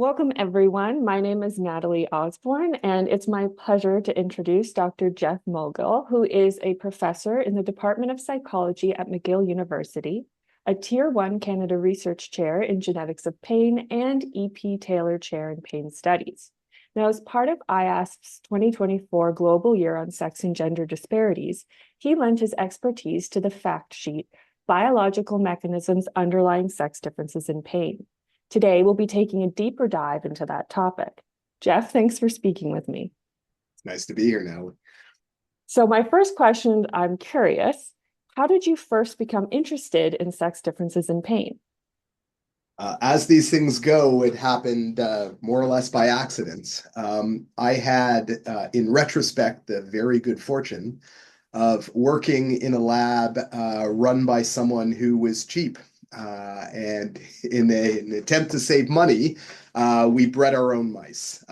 Welcome, everyone. My name is Natalie Osborne, and it's my pleasure to introduce Dr. Jeff Mogil, who is a professor in the Department of Psychology at Mogil University, a Tier 1 Canada Research Chair in Genetics of Pain, and E.P. Taylor Chair in Pain Studies. Now, as part of IASP's 2024 Global Year on Sex and Gender Disparities, he lent his expertise to the fact sheet, Biological Mechanisms Underlying Sex Differences in Pain. Today, we'll be taking a deeper dive into that topic. Jeff, thanks for speaking with me. It's nice to be here, Natalie. So my first question, I'm curious, how did you first become interested in sex differences in pain? As these things go, it happened more or less by accident. I had, in retrospect, the very good fortune of working in a lab run by someone who was cheap. And in an attempt to save money, we bred our own mice.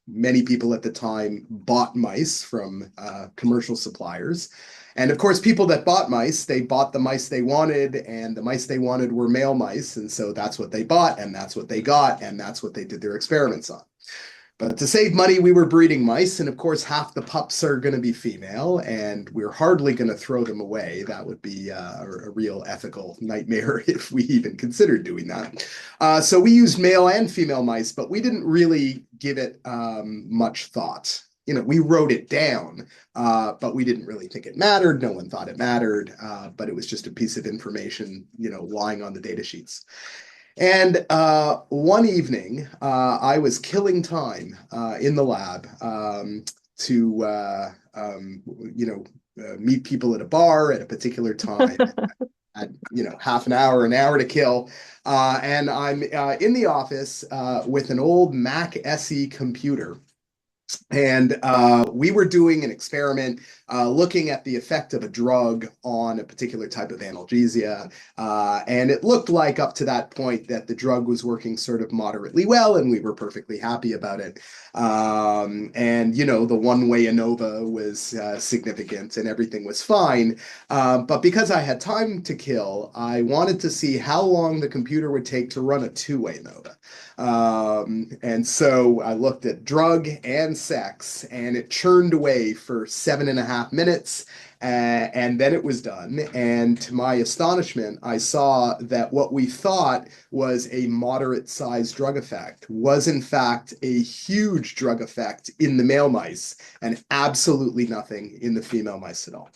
Many people at the time bought mice from commercial suppliers. And of course, people that bought mice, they bought the mice they wanted, and the mice they wanted were male mice. And so that's what they bought, and that's what they got, and that's what they did their experiments on. But to save money, we were breeding mice, and of course, half the pups are going to be female, and we're hardly going to throw them away. That would be a real ethical nightmare if we even considered doing that. So we used male and female mice, but we didn't really give it much thought. We wrote it down, but we didn't really think it mattered. No one thought it mattered, but it was just a piece of information, lying on the data sheets. And one evening, I was killing time in the lab to, meet people at a bar at a particular time. At half an hour to kill, and I'm in the office with an old Mac SE computer. And we were doing an experiment looking at the effect of a drug on a particular type of analgesia. And it looked like up to that point that the drug was working sort of moderately well, and we were perfectly happy about it. And, the one-way ANOVA was significant and everything was fine. But because I had time to kill, I wanted to see how long the computer would take to run a two-way ANOVA. And so I looked at drug and sex, and it churned away for 7.5 minutes, and then it was done. And to my astonishment, I saw that what we thought was a moderate-sized drug effect was in fact a huge drug effect in the male mice, and absolutely nothing in the female mice at all.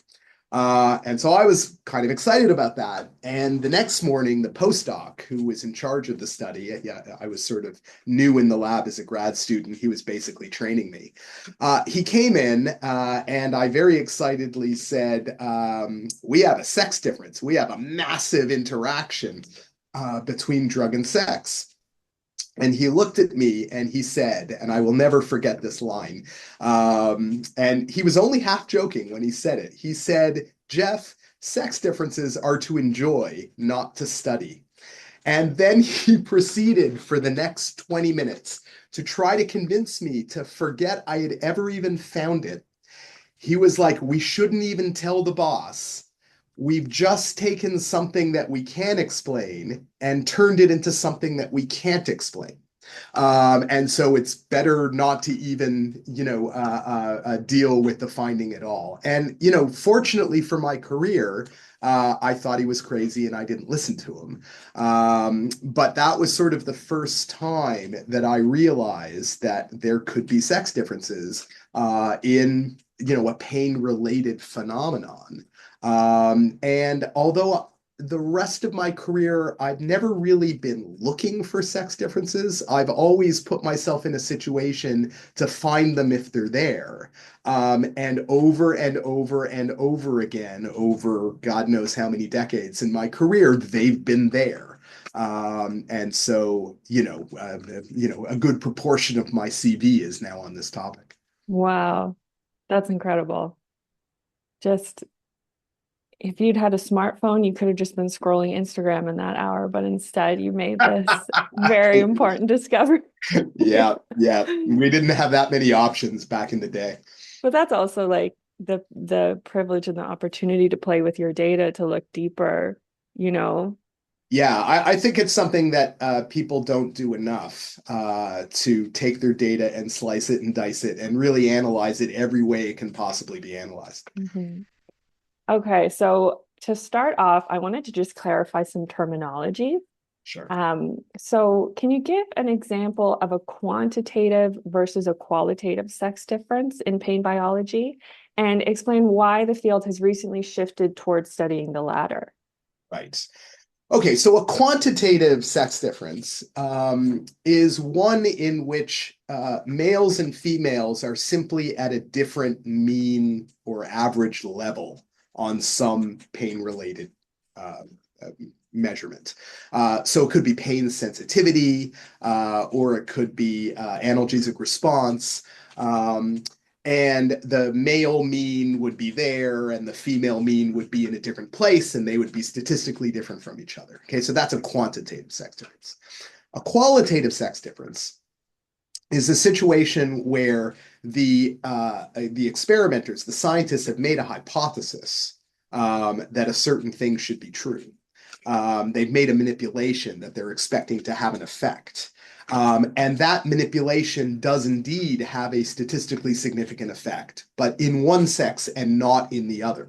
And so I was kind of excited about that. And the next morning, the postdoc who was in charge of the study, I was sort of new in the lab as a grad student. He was basically training me. He came in and I very excitedly said, we have a sex difference. We have a massive interaction between drug and sex. And he looked at me and he said, and I will never forget this line, and he was only half joking when he said it. He said, "Jeff, sex differences are to enjoy, not to study." And then he proceeded for the next 20 minutes to try to convince me to forget I had ever even found it. He was like, "We shouldn't even tell the boss. We've just taken something that we can explain and turned it into something that we can't explain. And so it's better not to even, deal with the finding at all." And, fortunately for my career, I thought he was crazy and I didn't listen to him. But that was sort of the first time that I realized that there could be sex differences in, a pain-related phenomenon. And although the rest of my career, I've never really been looking for sex differences, I've always put myself in a situation to find them if they're there. And over and over and over again, over God knows how many decades in my career, they've been there. And so, a good proportion of my CV is now on this topic. Wow, that's incredible. Just if you'd had a smartphone, you could have just been scrolling Instagram in that hour, but instead you made this very important discovery. Yeah, yeah. We didn't have that many options back in the day. But that's also like the privilege and the opportunity to play with your data to look deeper, you know. Yeah, I think it's something that people don't do enough to take their data and slice it and dice it and really analyze it every way it can possibly be analyzed. Mhm. Okay, so to start off, I wanted to just clarify some terminology. Sure. So can you give an example of a quantitative versus a qualitative sex difference in pain biology and explain why the field has recently shifted towards studying the latter? Right. Okay, so a quantitative sex difference is one in which males and females are simply at a different mean or average level on some pain-related uh, uh, measurement. So it could be pain sensitivity, or it could be analgesic response. Um, and the male mean would be there and the female mean would be in a different place and they would be statistically different from each other. Okay, so that's a quantitative sex difference. A qualitative sex difference is a situation where the experimenters, the scientists, have made a hypothesis that a certain thing should be true. They've made a manipulation that they're expecting to have an effect. And that manipulation does indeed have a statistically significant effect, but in one sex and not in the other,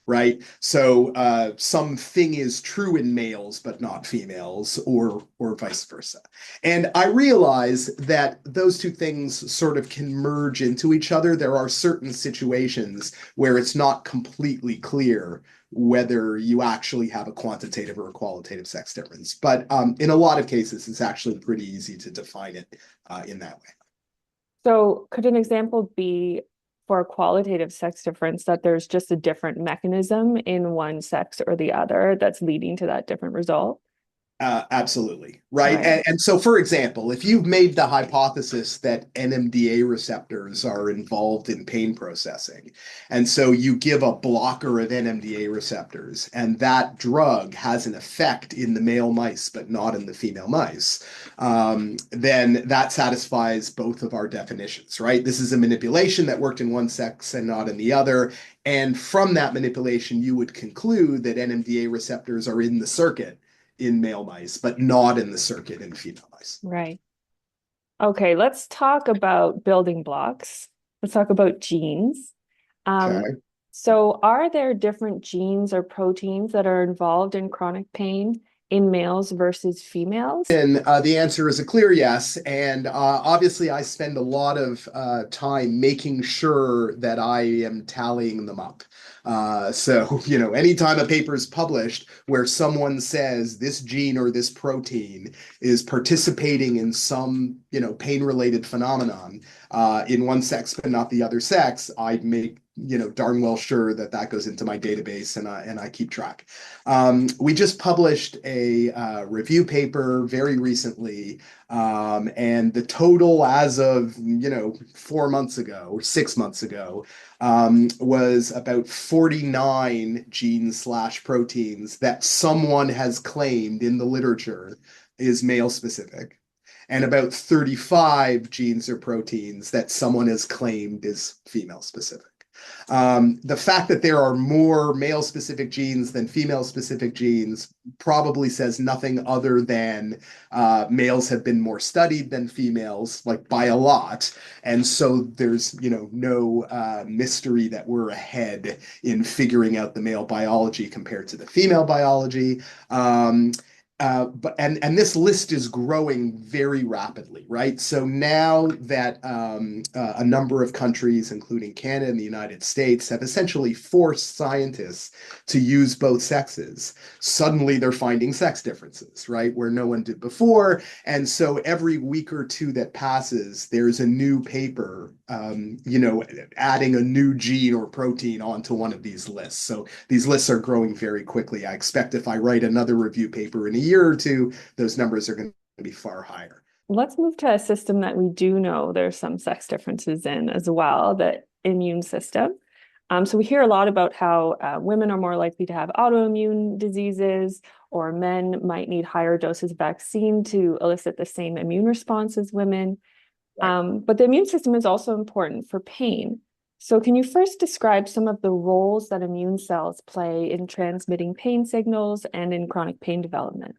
right? So something is true in males but not females, or vice versa. And I realize that those two things sort of can merge into each other. There are certain situations where it's not completely clear whether you actually have a quantitative or a qualitative sex difference. But in a lot of cases, it's actually pretty easy to define it in that way. So could an example be for a qualitative sex difference that there's just a different mechanism in one sex or the other that's leading to that different result? Absolutely. Right. Right. And so, for example, if you've made the hypothesis that NMDA receptors are involved in pain processing, and so you give a blocker of NMDA receptors, and that drug has an effect in the male mice, but not in the female mice, then that satisfies both of our definitions, right? This is a manipulation that worked in one sex and not in the other. And from that manipulation, you would conclude that NMDA receptors are in the circuit in male mice, but not in the circuit in female mice. Right. Okay, let's talk about building blocks. Let's talk about genes. Um, Okay. so are there different genes or proteins that are involved in chronic pain in males versus females? And the answer is a clear yes. And obviously, I spend a lot of time making sure that I am tallying them up. So, anytime a paper is published where someone says this gene or this protein is participating in some, pain-related phenomenon in one sex but not the other sex, I make darn well sure that that goes into my database and I keep track. We just published a review paper very recently, and the total as of 4 months ago or 6 months ago was about 49 genes slash proteins that someone has claimed in the literature is male specific, and about 35 genes or proteins that someone has claimed is female specific. The fact that there are more male specific genes than female specific genes probably says nothing other than males have been more studied than females, like by a lot. And so there's, no mystery that we're ahead in figuring out the male biology compared to the female biology. But this list is growing very rapidly, right? So now that a number of countries, including Canada and the United States, have essentially forced scientists to use both sexes, suddenly they're finding sex differences, right? Where no one did before. And so every week or two that passes, there's a new paper, adding a new gene or protein onto one of these lists. So these lists are growing very quickly. I expect if I write another review paper in a year or two, those numbers are going to be far higher. Let's move to a system that we do know there's some sex differences in as well, the immune system. So we hear a lot about how women are more likely to have autoimmune diseases, or men might need higher doses of vaccine to elicit the same immune response as women. Right. But the immune system is also important for pain. So can you first describe some of the roles that immune cells play in transmitting pain signals and in chronic pain development?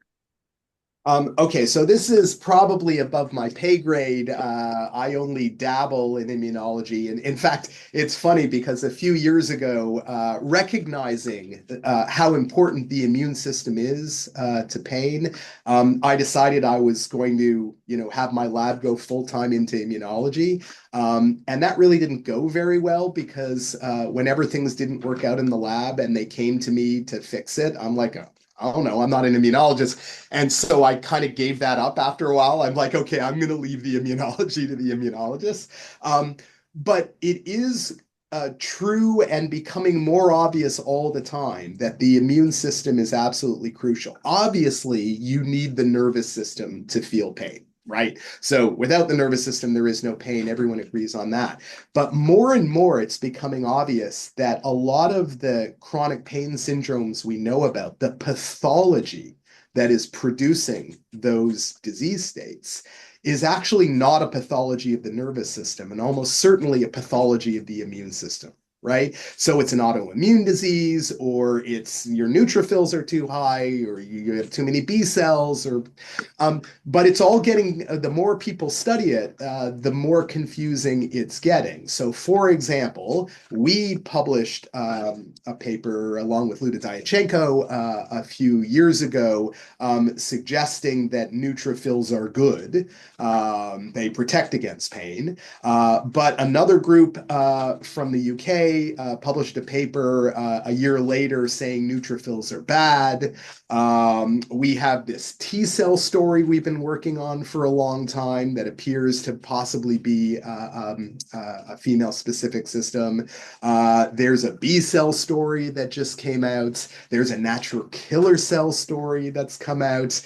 Okay, so this is probably above my pay grade. I only dabble in immunology. And in fact, it's funny because a few years ago, recognizing how important the immune system is to pain, I decided I was going to, have my lab go full time into immunology. And that really didn't go very well because whenever things didn't work out in the lab and they came to me to fix it, I'm like, I don't know, I'm not an immunologist. And so I kind of gave that up after a while. I'm like, okay, I'm going to leave the immunology to the immunologist. But it is true and becoming more obvious all the time that the immune system is absolutely crucial. Obviously, you need the nervous system to feel pain. Right. So without the nervous system, there is no pain. Everyone agrees on that. But more and more, it's becoming obvious that a lot of the chronic pain syndromes we know about, the pathology that is producing those disease states, is actually not a pathology of the nervous system and almost certainly a pathology of the immune system. Right. So it's an autoimmune disease, or it's your neutrophils are too high, or you have too many B cells, but it's all getting, the more people study it, the more confusing it's getting. So, for example, we published a paper along with Luda Diachenko a few years ago suggesting that neutrophils are good. They protect against pain. But another group from the UK published a paper a year later saying neutrophils are bad. We have this T cell story we've been working on for a long time that appears to possibly be a female specific system. There's a B cell story that just came out. There's a natural killer cell story that's come out.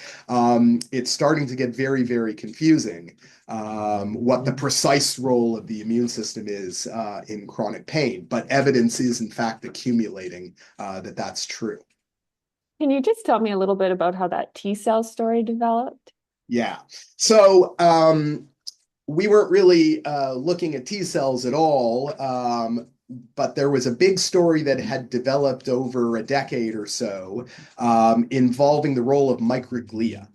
It's starting to get very, very confusing what the precise role of the immune system is in chronic pain. But evidence is, in fact, accumulating that that's true. Can you just tell me a little bit about how that T cell story developed? Yeah. So we weren't really looking at T cells at all, but there was a big story that had developed over a decade or so involving the role of microglia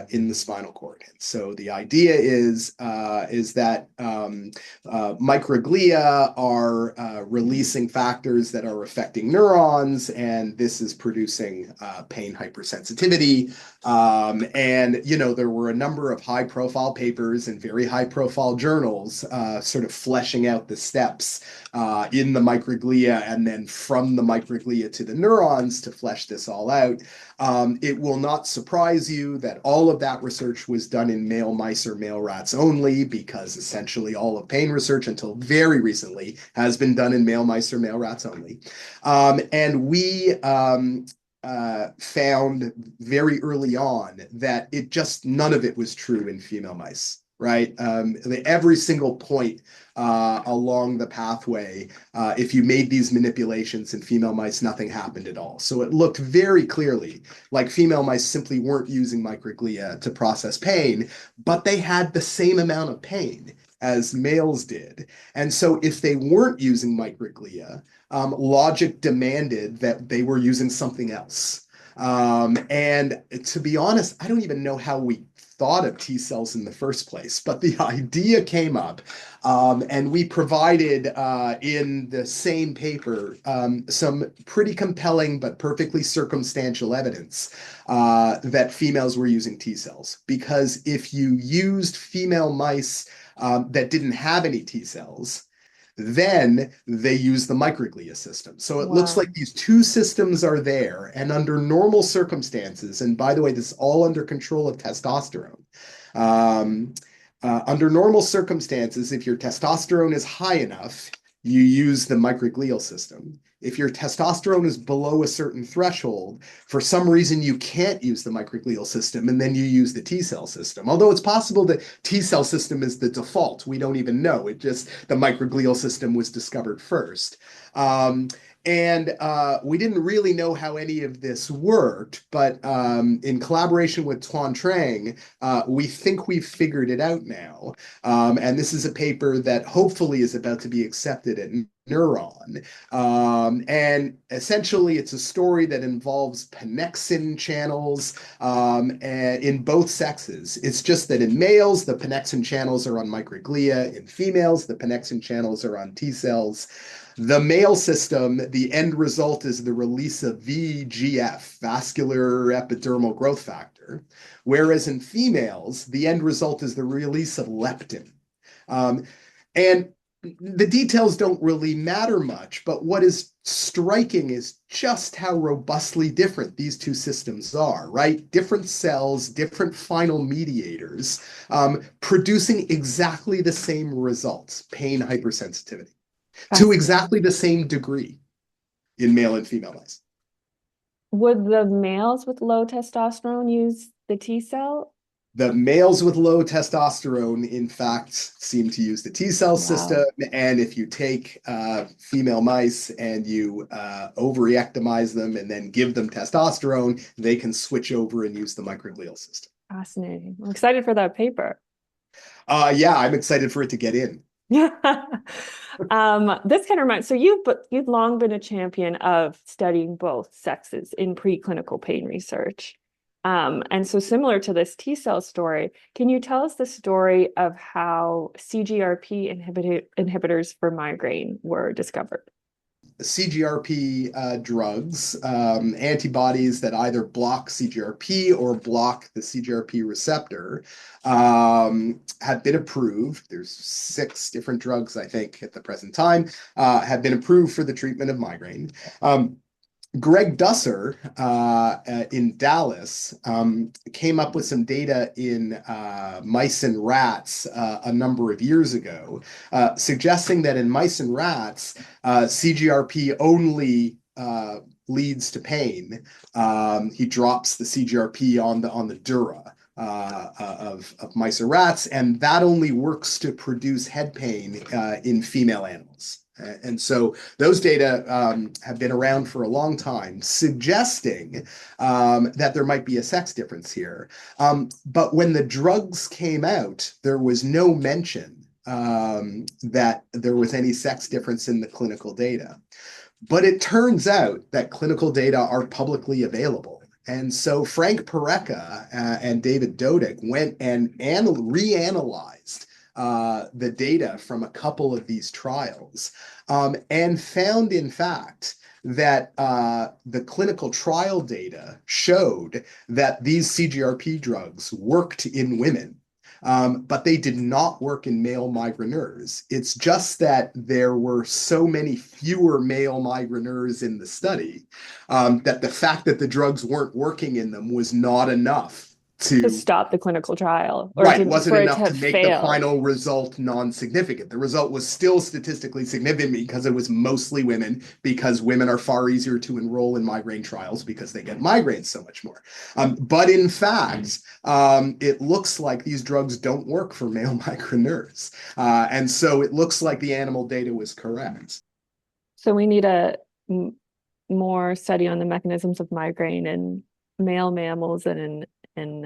in the spinal cord. So the idea is that microglia are releasing factors that are affecting neurons, and this is producing pain hypersensitivity. And there were a number of high-profile papers in very high-profile journals, sort of fleshing out the steps in the microglia, and then from the microglia to the neurons to flesh this all out. It will not surprise you that all of that research was done in male mice or male rats only, because essentially all of pain research until very recently has been done in male mice or male rats only. And we found very early on that none of it was true in female mice. Right. Every single point along the pathway, if you made these manipulations in female mice, nothing happened at all. So it looked very clearly like female mice simply weren't using microglia to process pain, but they had the same amount of pain as males did. And so if they weren't using microglia, logic demanded that they were using something else. And to be honest, I don't even know how we thought of T cells in the first place, but the idea came up, and we provided in the same paper some pretty compelling but perfectly circumstantial evidence that females were using T cells. Because if you used female mice that didn't have any T cells, then they use the microglia system. So it looks Wow. like these two systems are there, and under normal circumstances, and by the way, this is all under control of testosterone. Um, Under normal circumstances, if your testosterone is high enough, you use the microglial system. If your testosterone is below a certain threshold, for some reason you can't use the microglial system, and then you use the T cell system. Although it's possible that T cell system is the default. We don't even know. The microglial system was discovered first. And we didn't really know how any of this worked, but in collaboration with Tuan Trang, we think we've figured it out now. And this is a paper that hopefully is about to be accepted at Neuron. And essentially, it's a story that involves pannexin channels in both sexes. It's just that in males, the pannexin channels are on microglia. In females, the pannexin channels are on T cells. The male system, the end result is the release of VEGF, vascular epidermal growth factor, whereas in females, the end result is the release of leptin. And the details don't really matter much, but what is striking is just how robustly different these two systems are, right? Different cells, different final mediators, producing exactly the same results, pain hypersensitivity, to exactly the same degree in male and female mice. Would the males with low testosterone use the T cell? The males with low testosterone, in fact, seem to use the T cell system. And if you take female mice and you overreactimize them and then give them testosterone, they can switch over and use the microglial system. Fascinating. I'm excited for that paper. Yeah, I'm excited for it to get in. Yeah. This kind of reminds, so you've long been a champion of studying both sexes in preclinical pain research. And so similar to this T cell story, can you tell us the story of how CGRP inhibitors for migraine were discovered? CGRP drugs, antibodies that either block CGRP or block the CGRP receptor, have been approved. There's 6 different drugs, I think, at the present time, have been approved for the treatment of migraine. Greg Dusser in Dallas came up with some data in mice and rats a number of years ago, suggesting that in mice and rats, CGRP only leads to pain. He drops the CGRP on the dura of mice or rats, and that only works to produce head pain in female animals. And so those data have been around for a long time, suggesting that there might be a sex difference here. But when the drugs came out, there was no mention that there was any sex difference in the clinical data. But it turns out that clinical data are publicly available. And so Frank Parecka and David Dodick went and reanalyzed the data from a couple of these trials and found, in fact, that the clinical trial data showed that these CGRP drugs worked in women, but they did not work in male migraineurs. It's just that there were so many fewer male migraineurs in the study that the fact that the drugs weren't working in them was not enough to stop the clinical trial, or right, wasn't enough to make fail. The final result non-significant. The result was still statistically significant because it was mostly women, because women are far easier to enroll in migraine trials because they get migraines so much more. But in fact, it looks like these drugs don't work for male migraineurs. And so it looks like the animal data was correct. So we need a more study on the mechanisms of migraine in male mammals and in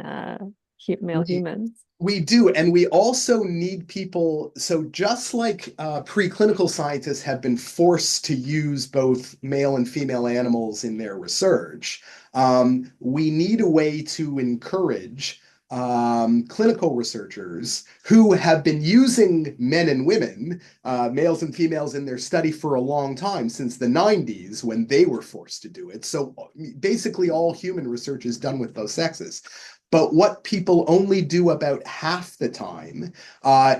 male humans. We do, and we also need people. So just like preclinical scientists have been forced to use both male and female animals in their research, we need a way to encourage clinical researchers who have been using men and women, males and females, in their study for a long time, since the 90s when they were forced to do it. So basically all human research is done with both sexes. But what people only do about half the time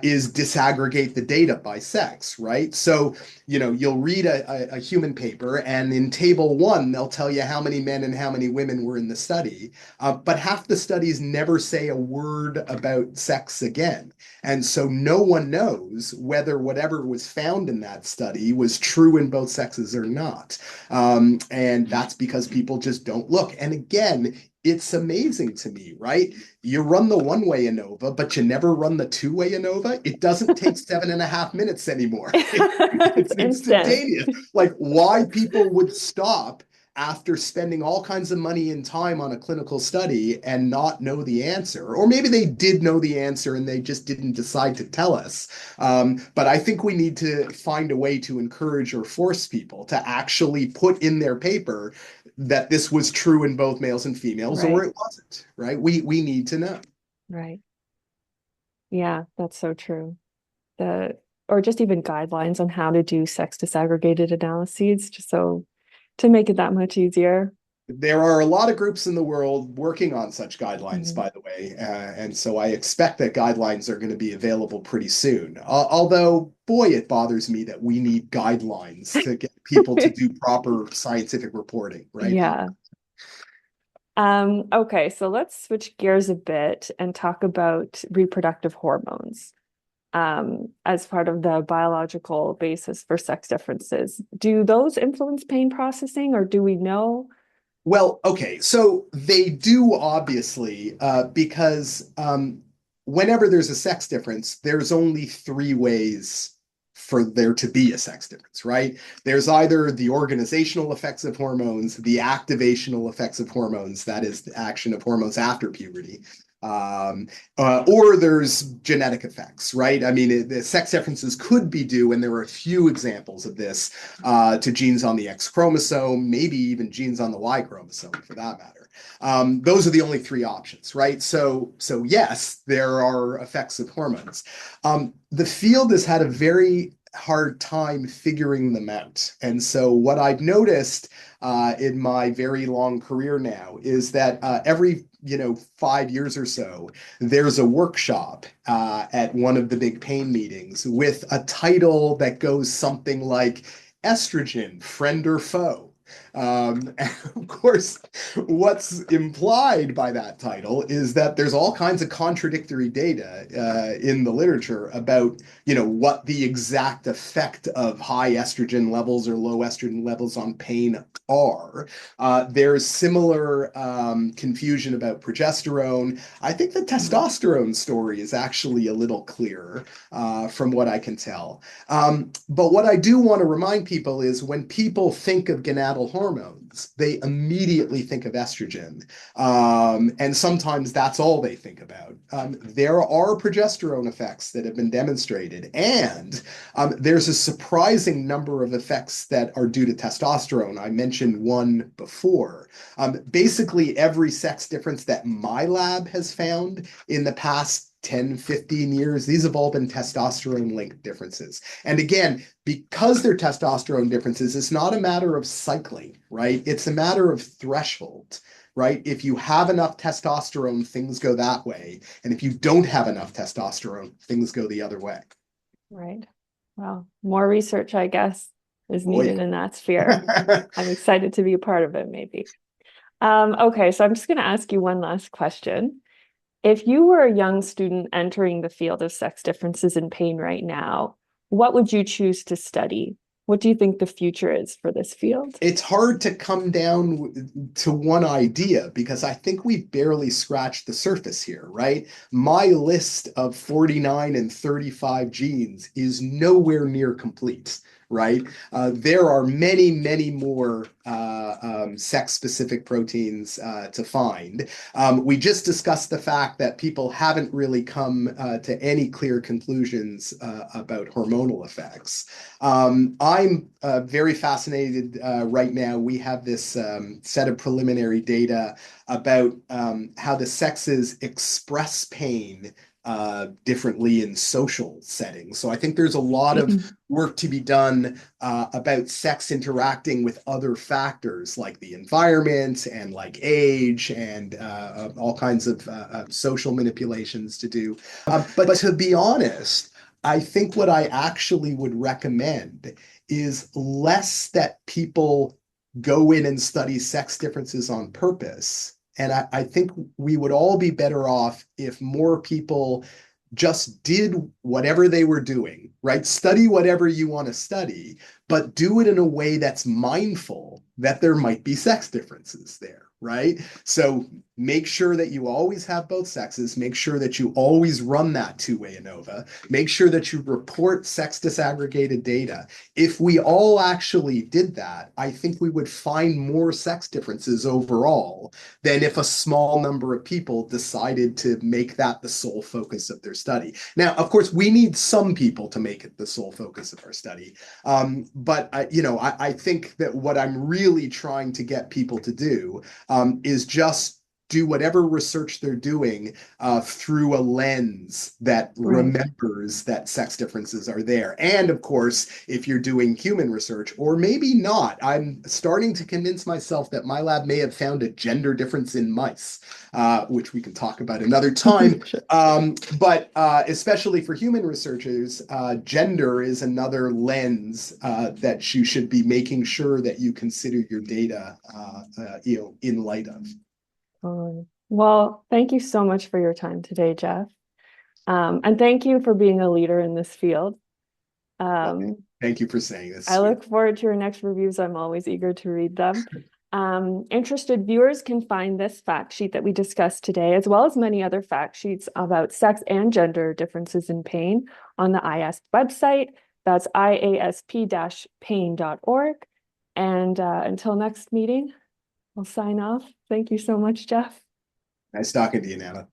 is disaggregate the data by sex, right? So, you'll read a human paper, and in table 1, they'll tell you how many men and how many women were in the study. But half the studies never say a word about sex again. And so no one knows whether whatever was found in that study was true in both sexes or not. And that's because people just don't look. And again, it's amazing to me, right? You run the one-way ANOVA, but you never run the two-way ANOVA. It doesn't take 7.5 minutes anymore. It's It's instant. instantaneous. Like why people would stop after spending all kinds of money and time on a clinical study and not know the answer. Or maybe they did know the answer and they just didn't decide to tell us. But I think we need to find a way to encourage or force people to actually put in their paper that this was true in both males and females, or Right, it wasn't, right? We need to know. right. Yeah, that's so true. The or just even guidelines on how to do sex disaggregated analyses, just so to make it that much easier. There are a lot of groups in the world working on such guidelines, Mhm. by the way, and so I expect that guidelines are going to be available pretty soon. Although, boy, it bothers me that we need guidelines to get people to do proper scientific reporting, right? Yeah. Okay, so let's switch gears a bit and talk about reproductive hormones as part of the biological basis for sex differences. Do those influence pain processing, or do we know? Well, okay, so they do obviously, because whenever there's a sex difference, there's only three ways for there to be a sex difference, right? There's either the organizational effects of hormones, the activational effects of hormones, that is the action of hormones after puberty, um, or there's genetic effects, right? I mean, the sex differences could be due, and there are a few examples of this, to genes on the X chromosome, maybe even genes on the Y chromosome for that matter. Those are the only three options, right? So yes, there are effects of hormones. The field has had a very hard time figuring them out. And so what I've noticed in my very long career now is that every 5 years or so, there's a workshop at one of the big pain meetings with a title that goes something like estrogen, friend or foe. And of course, what's implied by that title is that there's all kinds of contradictory data in the literature about, what the exact effect of high estrogen levels or low estrogen levels on pain are. There's similar confusion about progesterone. I think the testosterone story is actually a little clearer from what I can tell. But what I do want to remind people is when people think of gonadal hormones, they immediately think of estrogen. And sometimes that's all they think about. There are progesterone effects that have been demonstrated, and there's a surprising number of effects that are due to testosterone. I mentioned one before. Basically, every sex difference that my lab has found in the past 10, 15 years, these have all been testosterone linked differences. And again, because they're testosterone differences, it's not a matter of cycling, right? It's a matter of threshold, right? If you have enough testosterone, things go that way. And if you don't have enough testosterone, things go the other way. Right. Well, more research, I guess, is Boy. needed in that sphere. I'm excited to be a part of it, maybe. Okay, so I'm just going to ask you one last question. If you were a young student entering the field of sex differences in pain right now, what would you choose to study? What do you think the future is for this field? It's hard to come down to one idea because I think we've barely scratched the surface here, right? My list of 49 and 35 genes is nowhere near complete, right? There are many, many more sex-specific proteins to find. We just discussed the fact that people haven't really come to any clear conclusions about hormonal effects. I'm very fascinated right now. We have this set of preliminary data about how the sexes express pain differently in social settings. So I think there's a lot of work to be done about sex interacting with other factors like the environment and like age and all kinds of social manipulations to do. But to be honest, I think what I actually would recommend is less that people go in and study sex differences on purpose. And I think we would all be better off if more people just did whatever they were doing, right? Study whatever you want to study, but do it in a way that's mindful that there might be sex differences there, right? So make sure that you always have both sexes. Make sure that you always run that two-way ANOVA. Make sure that you report sex disaggregated data. If we all actually did that, I think we would find more sex differences overall than if a small number of people decided to make that the sole focus of their study. Now, of course, we need some people to make it the sole focus of our study. But I think that what I'm really trying to get people to do is just do whatever research they're doing through a lens that Right. remembers that sex differences are there. And of course, if you're doing human research, or maybe not, I'm starting to convince myself that my lab may have found a gender difference in mice, which we can talk about another time. Sure. But especially for human researchers, gender is another lens that you should be making sure that you consider your data, in light of. Well, thank you so much for your time today, Jeff. And thank you for being a leader in this field. Thank you for saying this. I look forward to your next reviews. I'm always eager to read them. Interested viewers can find this fact sheet that we discussed today, as well as many other fact sheets about sex and gender differences in pain on the IASP website. That's iasp-pain.org. And until next meeting, I'll sign off. Thank you so much, Jeff. Nice talking to you, Nana.